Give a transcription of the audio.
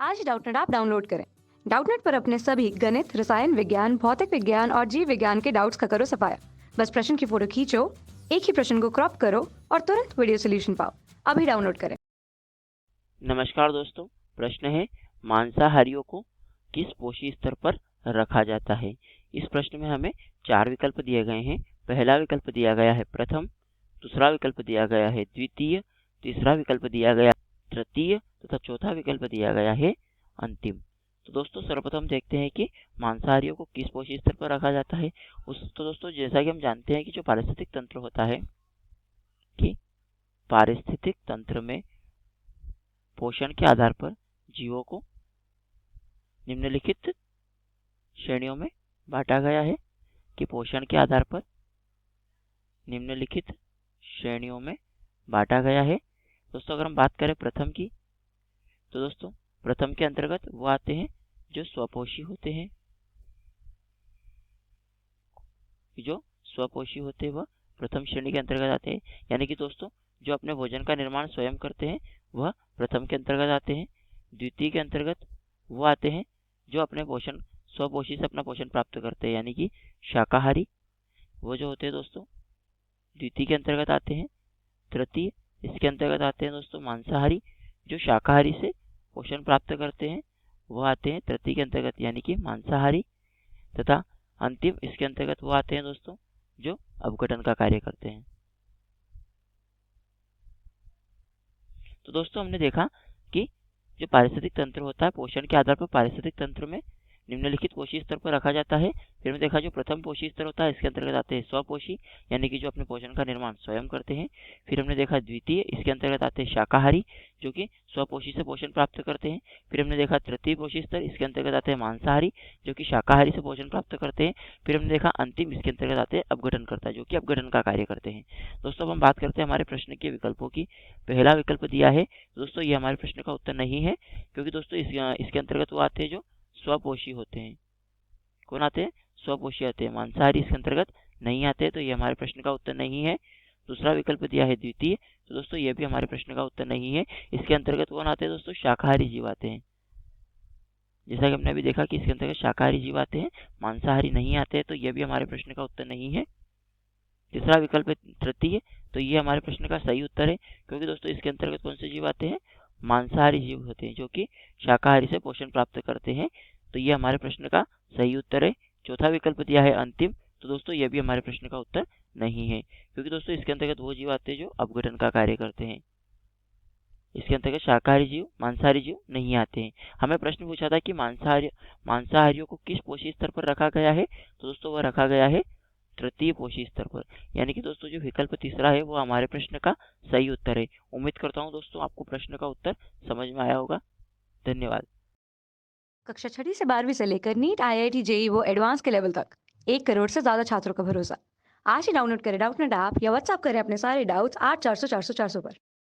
आज ही Doubtnut app download करें। Doubtnut पर अपने सभी गणित, रसायन विज्ञान, भौतिक विज्ञान और जीव विज्ञान के डाउट्स का करो सफाया। बस प्रश्न की फोटो खींचो, एक ही प्रश्न को क्रॉप करो और तुरंत वीडियो सोल्यूशन पाओ। अभी डाउनलोड करें। नमस्कार दोस्तों, प्रश्न है मांसाहारियों को किस पोषी स्तर पर रखा जाता है। इस प्रश्न में हमें 4 विकल्प दिए गए हैं। पहला विकल्प दिया गया है प्रथम, दूसरा विकल्प दिया गया है द्वितीय, तीसरा विकल्प दिया गया तृतीय तथा चौथा विकल्प दिया गया है अंतिम। तो दोस्तों सर्वप्रथम देखते हैं कि मांसाहारियों को किस पोषी स्तर पर रखा जाता है। तो दोस्तों जैसा कि हम जानते हैं कि जो पारिस्थितिक तंत्र होता है कि पारिस्थितिक तंत्र में पोषण के आधार पर जीवों को निम्नलिखित श्रेणियों में बांटा गया है कि पोषण के आधार पर निम्नलिखित श्रेणियों में बांटा गया है। दोस्तों अगर हम बात करें प्रथम की, तो दोस्तों प्रथम के अंतर्गत वो आते हैं जो स्वपोषी होते हैं। जो स्वपोषी होते हैं वह प्रथम श्रेणी के अंतर्गत आते हैं, यानी कि दोस्तों जो अपने भोजन का निर्माण स्वयं करते हैं वह प्रथम के अंतर्गत आते हैं। द्वितीय के अंतर्गत वो आते हैं जो अपने स्वपोषी से अपना पोषण प्राप्त करते हैं, यानी कि शाकाहारी, वो जो होते हैं दोस्तों द्वितीय के अंतर्गत आते हैं। तृतीय इसके अंतर्गत आते हैं दोस्तों मांसाहारी, जो शाकाहारी से पोषण प्राप्त करते हैं, वह आते हैं तृतीय के अंतर्गत यानी कि मांसाहारी। तथा अंतिम इसके अंतर्गत वो आते हैं दोस्तों जो अपघटन का कार्य करते हैं। तो दोस्तों हमने देखा कि जो पारिस्थितिक तंत्र होता है, पोषण के आधार पर पारिस्थितिक तंत्र में निम्नलिखित पोषी स्तर पर रखा जाता है। फिर हमने देखा जो प्रथम पोषी स्तर होता है इसके अंतर्गत आते हैं स्वपोषी, यानी कि जो अपने पोषण का निर्माण स्वयं करते हैं। फिर हमने देखा द्वितीय, इसके अंतर्गत आते हैं शाकाहारी, जो कि स्वपोषी से पोषण प्राप्त करते हैं। फिर हमने देखा तृतीय पोषी स्तर, इसके अंतर्गत आते हैं मांसाहारी, जो कि शाकाहारी से पोषण प्राप्त करते हैं। फिर हमने देखा अंतिम, इसके अंतर्गत आते हैं अपघटनकर्ता, जो कि अपघटन का कार्य करते हैं। दोस्तों अब हम बात करते हैं हमारे प्रश्न के विकल्पों की। पहला विकल्प दिया है दोस्तों, ये हमारे प्रश्न का उत्तर नहीं है, क्योंकि दोस्तों इसके अंतर्गत वो आते हैं जो स्वपोषी होते हैं। कौन आते हैं? स्वपोषी आते हैं। मांसाहारी इसके अंतर्गत नहीं आते, तो ये हमारे प्रश्न का उत्तर नहीं है। दूसरा विकल्प दिया है द्वितीय, तो दोस्तों ये भी हमारे प्रश्न का उत्तर नहीं है। इसके अंतर्गत कौन आते हैं दोस्तों? शाकाहारी जीव आते हैं। जैसा कि हमने अभी देखा कि इसके अंतर्गत शाकाहारी जीव आते हैं, मांसाहारी नहीं आते हैं, तो ये भी हमारे प्रश्न का उत्तर नहीं है। तीसरा विकल्प है तृतीय, तो ये हमारे प्रश्न का सही उत्तर है, क्योंकि दोस्तों इसके अंतर्गत कौन से जीव आते हैं? मांसाहारी जीव होते हैं, जो कि शाकाहारी से पोषण प्राप्त करते हैं, तो ये हमारे प्रश्न का सही उत्तर है। चौथा विकल्प दिया है अंतिम, तो दोस्तों ये भी हमारे प्रश्न का उत्तर नहीं है, क्योंकि दोस्तों इसके अंतर्गत वो जीव आते हैं जो अपघटन का कार्य करते हैं। इसके अंतर्गत शाकाहारी जीव, मांसाहारी जीव नहीं आते हैं। हमें प्रश्न पूछा था कि मांसाहारियों को किस पोषी स्तर पर रखा गया है, तो दोस्तों वह रखा गया है तृतीय पोषी स्तर पर, यानी कि दोस्तों जो विकल्प तीसरा है वो हमारे प्रश्न का सही उत्तर है। उम्मीद करता हूँ दोस्तों आपको प्रश्न का उत्तर समझ में आया होगा। धन्यवाद। कक्षा 6 से 12वीं से लेकर नीट, IIT, JEE वो एडवांस के लेवल तक 1 करोड़ से ज्यादा छात्रों का भरोसा। आज ही डाउनलोड करें डाउटनेट ऐप या व्हाट्सएप करें अपने सारे डाउट्स 8400 400 400 पर।